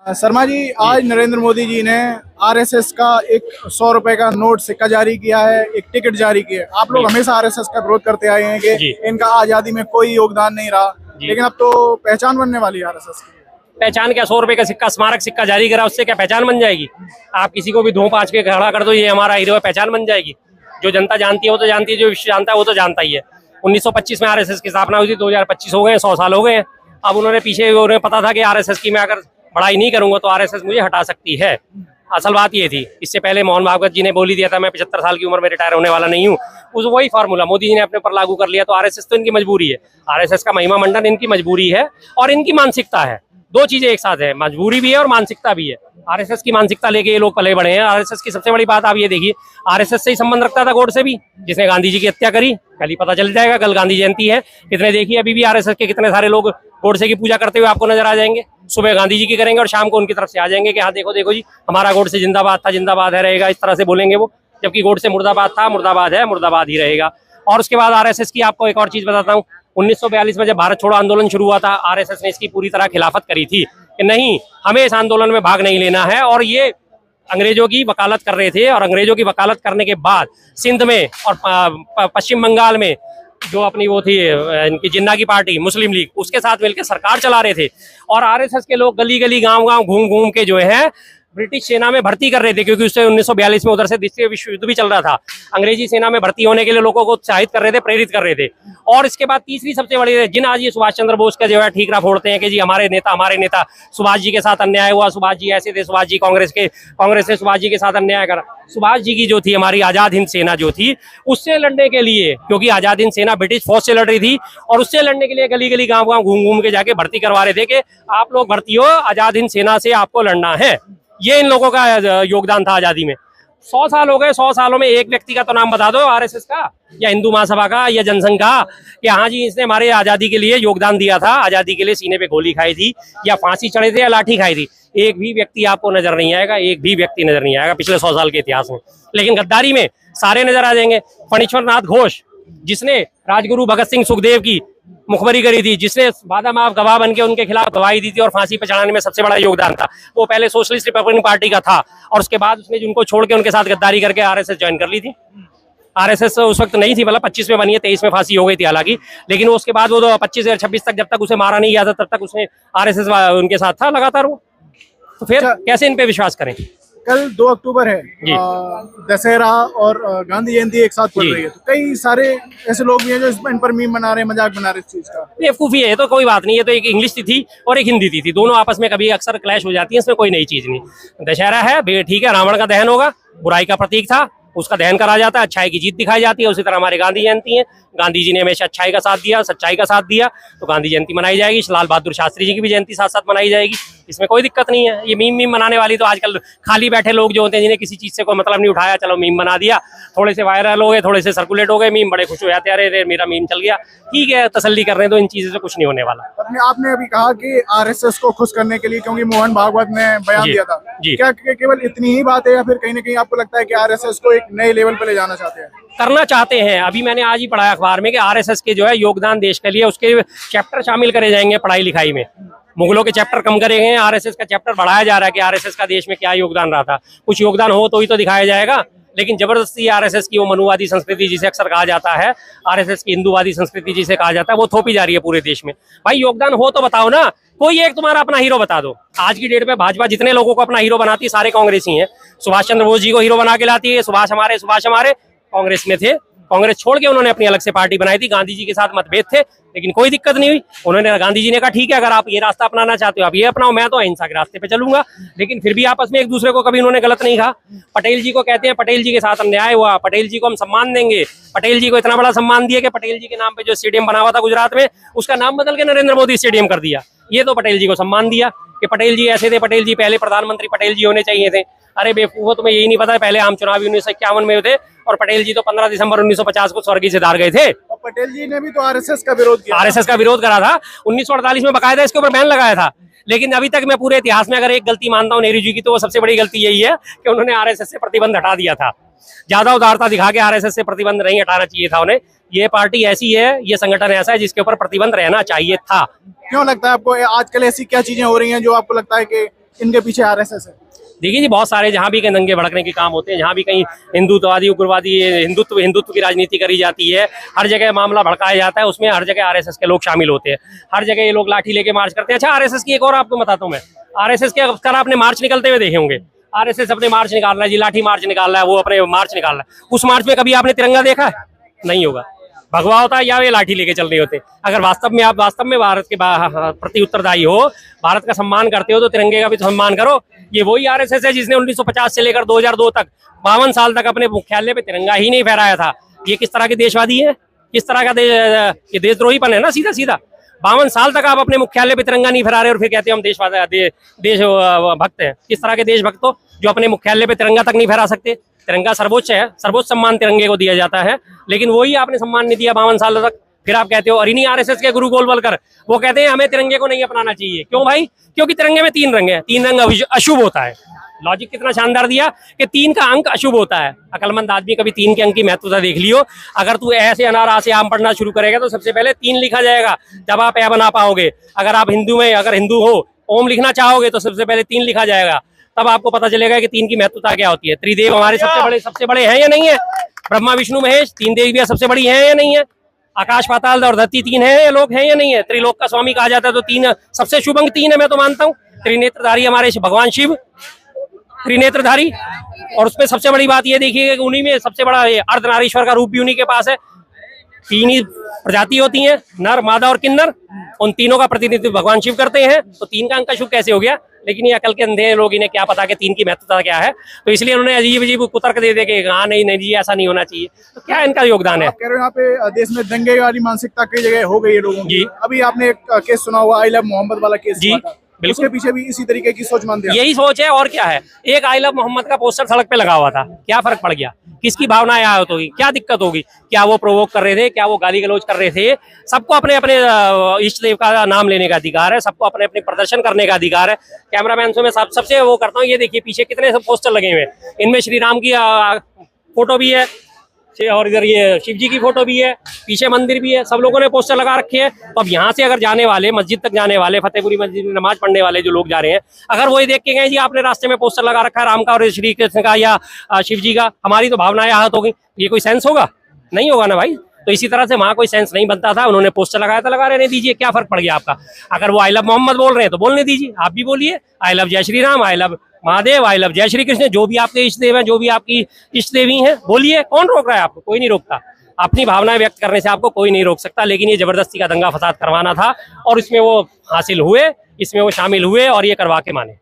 शर्मा जी, आज नरेंद्र मोदी जी ने आरएसएस का एक 100 रुपए का नोट सिक्का जारी किया है, एक टिकट जारी किया है। आप लोग हमेशा आरएसएस का विरोध करते आए हैं कि इनका आजादी में कोई योगदान नहीं रहा, लेकिन अब तो पहचान बनने वाली है आरएसएस की। पहचान क्या, 100 रुपए का सिक्का, स्मारक सिक्का जारी करा, उससे क्या पहचान बन जाएगी? आप किसी को भी धो पाँच के खड़ा कर दो, ये हमारा हीरो है, पहचान बन जाएगी? जो जनता जानती है वो तो जानती है, जो विश्व जानता है वो तो जानता ही है। 1925 में आरएसएस की स्थापना हुई थी, 2025 हो गए, 100 साल हो गए हैं। अब उन्होंने पीछे, उन्हें पता था कि आरएसएस की मैं अगर पढ़ाई नहीं करूंगा तो आरएसएस मुझे हटा सकती है। असल बात ये थी। इससे पहले मोहन भागवत जी ने बोल ही दिया था मैं 75 साल की उम्र में रिटायर होने वाला नहीं हूँ। उस वही फार्मूला मोदी जी ने अपने ऊपर लागू कर लिया, तो आरएसएस तो इनकी मजबूरी है। आरएसएस का महिमा मंडन इनकी मजबूरी है और इनकी मानसिकता है। दो चीजें एक साथ है, मजबूरी भी है और मानसिकता भी है। आरएसएस की मानसिकता लेके ये लोग पले बड़े हैं। आरएसएस की सबसे बड़ी बात आप ये देखिए, आरएसएस से ही संबंध रखता था गोडसे भी, जिसने गांधी जी की हत्या करी। कल ही पता चल जाएगा, कल गांधी जयंती है। कितने देखिए अभी भी आरएसएस के कितने सारे लोग गोडसे की पूजा करते हुए आपको नजर आ जाएंगे। सुबह गांधी जी की करेंगे और शाम को उनकी तरफ से आ जाएंगे कि हाँ देखो देखो जी, हमारा गोडसे जिंदाबाद था, जिंदाबाद है, रहेगा, इस तरह से बोलेंगे वो। जबकि गोडसे मुर्दाबाद था, मुर्दाबाद है, मुर्दाबाद ही रहेगा। और उसके बाद आरएसएस की आपको एक और चीज बताता हूँ। 1942 में जब भारत छोड़ो आंदोलन शुरू हुआ था, आरएसएस ने इसकी पूरी तरह खिलाफत करी थी कि नहीं, हमें इस आंदोलन में भाग नहीं लेना है। और ये अंग्रेजों की वकालत कर रहे थे, और अंग्रेजों की वकालत करने के बाद सिंध में और पश्चिम बंगाल में जो अपनी वो थी इनकी जिन्ना की पार्टी मुस्लिम लीग, उसके साथ मिलकर सरकार चला रहे थे। और आरएसएस के लोग गली गली गांव गांव घूम घूम के जो है ब्रिटिश सेना में भर्ती कर रहे थे, क्योंकि उससे 1942 में उधर से द्वितीय विश्व युद्ध भी चल रहा था। अंग्रेजी सेना में भर्ती होने के लिए लोगों को उत्साहित कर रहे थे, प्रेरित कर रहे थे। और इसके बाद तीसरी सबसे बड़ी, जिन आज ये सुभाष चंद्र बोस का जो है ठीकरा फोड़ते हैं कि जी हमारे नेता सुभाष जी के साथ अन्याय हुआ, सुभाष जी ऐसे थे, सुभाष जी कांग्रेस से सुभाष जी के साथ अन्याय करा। सुभाष जी की जो थी हमारी आजाद हिंद सेना जो थी, उससे लड़ने के लिए, क्योंकि आजाद हिंद सेना ब्रिटिश फौज से लड़ रही थी, और उससे लड़ने के लिए गली गली गांव गांव घूम घूम के जाके भर्ती करवा रहे थे कि आप लोग भर्ती हो, आजाद हिंद सेना से आपको लड़ना है। ये इन लोगों का योगदान था आजादी में। 100 साल हो गए, 100 सालों में एक व्यक्ति का तो नाम बता दो आरएसएस का या हिंदू महासभा का या जनसंघ का कि हाँ जी इसने हमारे आजादी के लिए योगदान दिया था, आजादी के लिए सीने पे गोली खाई थी या फांसी चढ़े थे या लाठी खाई थी। एक भी व्यक्ति आपको नजर नहीं आएगा, एक भी व्यक्ति नजर नहीं आएगा पिछले 100 साल के इतिहास में। लेकिन गद्दारी में सारे नजर आ जाएंगे। फणीश्वर नाथ घोष, जिसने राजगुरु भगत सिंह सुखदेव की मुखबरी करी थी, जिसने वादा माफ गवाह बन के उनके खिलाफ गवाही दी थी और फांसी पे चढ़ाने में सबसे बड़ा योगदान था, वो पहले सोशलिस्ट रिपब्लिकन पार्टी का था और उसके बाद उसने उनको छोड़ के उनके साथ गद्दारी करके आरएसएस ज्वाइन कर ली थी। आरएसएस उस वक्त नहीं थी, मतलब 25 में बनी है, 23 में फांसी हो गई थी हालांकि, लेकिन वो उसके बाद वो 25 या 26 तक जब तक उसे मारा नहीं गया था तब तक उसने आरएसएस उनके साथ था लगातार वो। तो फिर कैसे इन पे विश्वास करें? कल 2 अक्टूबर है, दशहरा और गांधी जयंती एक साथ पड़ रही है, तो कई सारे ऐसे लोग भी हैं जो इन पर मीम बना रहे हैं, मजाक बना रहे हैं इस चीज का। बेवकूफी है, तो कोई बात नहीं है। तो एक इंग्लिश थी और एक हिंदी थी, दोनों आपस में कभी अक्सर क्लैश हो जाती है, इसमें कोई नई चीज नहीं। दशहरा है, ठीक है, रावण का दहन होगा, बुराई का प्रतीक था, उसका दहन करा जाता है, अच्छाई की जीत दिखाई जाती है। उसी तरह हमारे गांधी जयंती है, गांधी जी ने हमेशा अच्छाई का साथ दिया, सच्चाई का साथ दिया, तो गांधी जयंती मनाई जाएगी। लाल बहादुर शास्त्री जी की भी जयंती साथ साथ मनाई जाएगी, इसमें कोई दिक्कत नहीं है। ये मीम मनाने वाली तो आजकल खाली बैठे लोग जो होते हैं, जिन्हें किसी चीज से कोई मतलब नहीं, उठाया चलो मीम बना दिया, थोड़े से वायरल हो गए, थोड़े से सर्कुलेट हो गए मीम, बड़े खुश हो जाते हैं, अरे मेरा मीम चल गया, ठीक है, तसल्ली कर रहे हैं, तो इन चीजों से कुछ नहीं होने वाला। आपने अभी कहा कि आरएसएस को खुश करने के लिए, क्योंकि मोहन भागवत ने बयान दिया था, क्या केवल इतनी ही बात है या फिर कहीं ना कहीं आपको लगता है कि आरएसएस को एक नए लेवल पे ले जाना चाहते हैं, करना चाहते हैं? अभी मैंने आज ही पढ़ा अखबार में कि आरएसएस के जो है योगदान देश के लिए, उसके चैप्टर शामिल करे जाएंगे पढ़ाई लिखाई में। मुगलों के चैप्टर कम करे गए, आरएसएस का चैप्टर बढ़ाया जा रहा है कि आरएसएस का देश में क्या योगदान रहा था। कुछ योगदान हो तो ही तो दिखाया जाएगा, लेकिन जबरदस्ती आरएसएस की वो मनुवादी संस्कृति जिसे अक्सर कहा जाता है, आरएसएस की हिंदूवादी संस्कृति जिसे कहा जाता है, वो थोपी जा रही है पूरे देश में। भाई योगदान हो तो बताओ ना, कोई एक तुम्हारा अपना हीरो बता दो। आज की डेट में भाजपा जितने लोगों को अपना हीरो बनाती है सारे कांग्रेसी हैं। सुभाष चंद्र बोस जी को हीरो बना के लाती है, सुभाष हमारे कांग्रेस में थे, कांग्रेस छोड़ के उन्होंने अपनी अलग से पार्टी बनाई थी। गांधी जी के साथ मतभेद थे, लेकिन कोई दिक्कत नहीं हुई। उन्होंने, गांधी जी ने कहा ठीक है, अगर आप ये रास्ता अपनाना चाहते हो आप ये अपनाओ, मैं तो अहिंसा के रास्ते पे चलूंगा। लेकिन फिर भी आपस में एक दूसरे को कभी उन्होंने गलत नहीं कहा। पटेल जी को कहते हैं पटेल जी के साथ अन्याय हुआ, पटेल जी को हम सम्मान देंगे। पटेल जी को इतना बड़ा सम्मान दिया कि पटेल जी के नाम पे जो स्टेडियम बना हुआ था गुजरात में, उसका नाम बदल के नरेंद्र मोदी स्टेडियम कर दिया। ये तो पटेल जी को सम्मान दिया कि पटेल जी ऐसे थे, पटेल जी पहले प्रधानमंत्री पटेल जी होने चाहिए थे। अरे बेवकूफो, तुम्हें यही नहीं पता है पहले आम चुनाव 1951 में थे और पटेल जी तो 15 दिसंबर 1950 को स्वर्गीय से हार गए थे। और पटेल जी ने भी तो आरएसएस का विरोध किया, आरएसएस का विरोध करा था 1948 में, बकायदा इसके ऊपर बैन लगाया था। लेकिन अभी तक मैं पूरे इतिहास में अगर एक गलती मानता हूँ नेहरू जी की, तो वो सबसे बड़ी गलती यही है कि उन्होंने आरएसएस से प्रतिबंध हटा दिया था। ज्यादा उदारता दिखा के आरएसएस से प्रतिबंध नहीं हटाना चाहिए था उन्हें। ये पार्टी ऐसी है, ये संगठन ऐसा है जिसके ऊपर प्रतिबंध रहना चाहिए था। क्यों लगता है आपको आजकल ऐसी क्या चीजें हो रही हैं जो आपको लगता है कि इनके पीछे आरएसएस है? देखिए जी, बहुत सारे जहाँ भी कहीं दंगे भड़कने के काम होते हैं, जहाँ भी कहीं हिंदुत्ववादी उग्रवादी हिंदुत्व की राजनीति करी जाती है, हर जगह मामला भड़काया जाता है, उसमें हर जगह आरएसएस के लोग शामिल होते हैं। हर जगह ये लोग लाठी लेके मार्च करते हैं। अच्छा, आरएसएस की एक और आपको बताता हूँ मैं, आरएसएस के कल आपने मार्च निकलते हुए देखे होंगे। आरएसएस अपने मार्च निकाल रहा है जी, लाठी मार्च निकाल रहा है, वो अपने मार्च निकाल रहा है। उस मार्च में कभी आपने तिरंगा देखा है? नहीं होगा। भगवा होता है या वे लाठी लेके चल रहे होते। अगर आप वास्तव में भारत के प्रति उत्तरदायी हो, भारत का सम्मान करते हो, तो तिरंगे का भी तो सम्मान करो। ये वही आरएसएस है जिसने 1950 से लेकर 2002 तक 52 साल तक अपने मुख्यालय पे तिरंगा ही नहीं फहराया था। ये किस तरह के देशवादी है? किस तरह का ये देशद्रोहीपन है ना, सीधा सीधा। 52 साल तक आप अपने मुख्यालय पे तिरंगा नहीं फहरा रहे और फिर कहते हैं हम देश भक्त हैं। किस तरह के देशभक्त हो जो अपने मुख्यालय पे तिरंगा तक नहीं फहरा सकते? तिरंगा सर्वोच्च है, सर्वोच्च सम्मान तिरंगे को दिया जाता है, लेकिन वही आपने सम्मान नहीं दिया 52 साल तक। फिर आप कहते हो, और इन्हीं आरएसएस के गुरु गोलवलकर वो कहते हैं हमें तिरंगे को नहीं अपनाना चाहिए। क्यों भाई? क्योंकि तिरंगे में 3 रंग है, 3 रंग अशुभ होता है। लॉजिक कितना शानदार दिया कि 3 का अंक अशुभ होता है। अकलमंद आदमी कभी 3 के अंक की महत्वता देख लियो। अगर तू ऐसे अनार से आम पढ़ना शुरू करेगा तो सबसे पहले 3 लिखा जाएगा, जब आप ए बना पाओगे। अगर आप अगर हिंदू हो, ओम लिखना चाहोगे तो सबसे पहले 3 लिखा जाएगा, तब आपको पता चलेगा कि 3 की महत्वता क्या होती है। त्रिदेव हमारे सबसे बड़े हैं या नहीं है? ब्रह्मा विष्णु महेश 3 देवियां सबसे बड़ी हैं या नहीं है? आकाश पाताल और धरती 3 है या लोग हैं या नहीं है? त्रिलोक का स्वामी कहा जाता है, तो 3 सबसे शुभ अंक 3 है, मैं तो मानता हूँ। त्रिनेत्रधारी हमारे भगवान शिव, त्रिनेत्रधारी। और उसमें सबसे बड़ी बात ये देखिए कि उन्हीं में सबसे बड़ा अर्धनारीश्वर का रूप भी उन्हीं के पास है। 3 ही प्रजाति होती हैं, नर, मादा और किन्नर। उन तीनों का प्रतिनिधित्व भगवान शिव करते हैं, तो 3 का अंक शुभ कैसे हो गया? लेकिन ये अकल के अंधे लोग, इन्हें क्या पता कि 3 की महत्वता क्या है, तो इसलिए उन्होंने अजीब अजीब कुतर्क दे दे के हाँ नहीं जी ऐसा नहीं होना चाहिए। तो क्या इनका योगदान है? आप कह रहे हो यहाँ पे देश में दंगे वाली मानसिकता कई जगह हो गई है लोगों की। अभी आपने एक केस सुना हुआ, आई लव मोहम्मद वाला केस जी, उसके पीछे भी इसी तरीके की सोच मानते हैं? यही सोच है, और क्या है। एक आई लव मोहम्मद का पोस्टर सड़क पे लगा हुआ था, क्या फर्क पड़ गया? किसकी भावनाएं आहत होगी? क्या दिक्कत होगी? क्या वो प्रोवोक कर रहे थे? क्या वो गाली गलौज कर रहे थे? सबको अपने अपने इष्ट देव का नाम लेने का अधिकार है, सबको अपने अपने प्रदर्शन करने का अधिकार है। कैमरामैन से मैं सबसे वो करता हूँ, ये देखिए पीछे कितने पोस्टर लगे हुए हैं। इनमें श्री राम की फोटो भी है और इधर ये शिव जी की फोटो भी है, पीछे मंदिर भी है, सब लोगों ने पोस्टर लगा रखे हैं। तो अब यहाँ से अगर जाने वाले, मस्जिद तक जाने वाले, फतेहपुरी मस्जिद में नमाज पढ़ने वाले जो लोग जा रहे हैं, अगर वो ये देख के गए जी आपने रास्ते में पोस्टर लगा रखा है राम का और श्री कृष्ण का या शिव जी का, हमारी तो भावनाएं आहत हो गई, ये कोई सेंस होगा? नहीं होगा ना भाई। तो इसी तरह से वहाँ कोई सेंस नहीं बनता था, उन्होंने पोस्टर लगाया था, लगा रहने दीजिए, क्या फर्क पड़ गया आपका? अगर वो आई लव मोहम्मद बोल रहे हैं तो बोलने दीजिए, आप भी बोलिए आई लव जय Shri Ram, I love Mahadev, I love जय श्री कृष्ण, जो भी आपके इष्ट देव हैं, जो भी आपकी इष्ट देवी हैं, बोलिए। कौन रोक रहा है आपको? कोई नहीं रोकता। अपनी भावनाएं व्यक्त करने से आपको कोई नहीं रोक सकता। लेकिन ये जबरदस्ती का दंगा फसाद करवाना था और इसमें वो हासिल हुए, इसमें वो शामिल हुए और ये करवा के माने।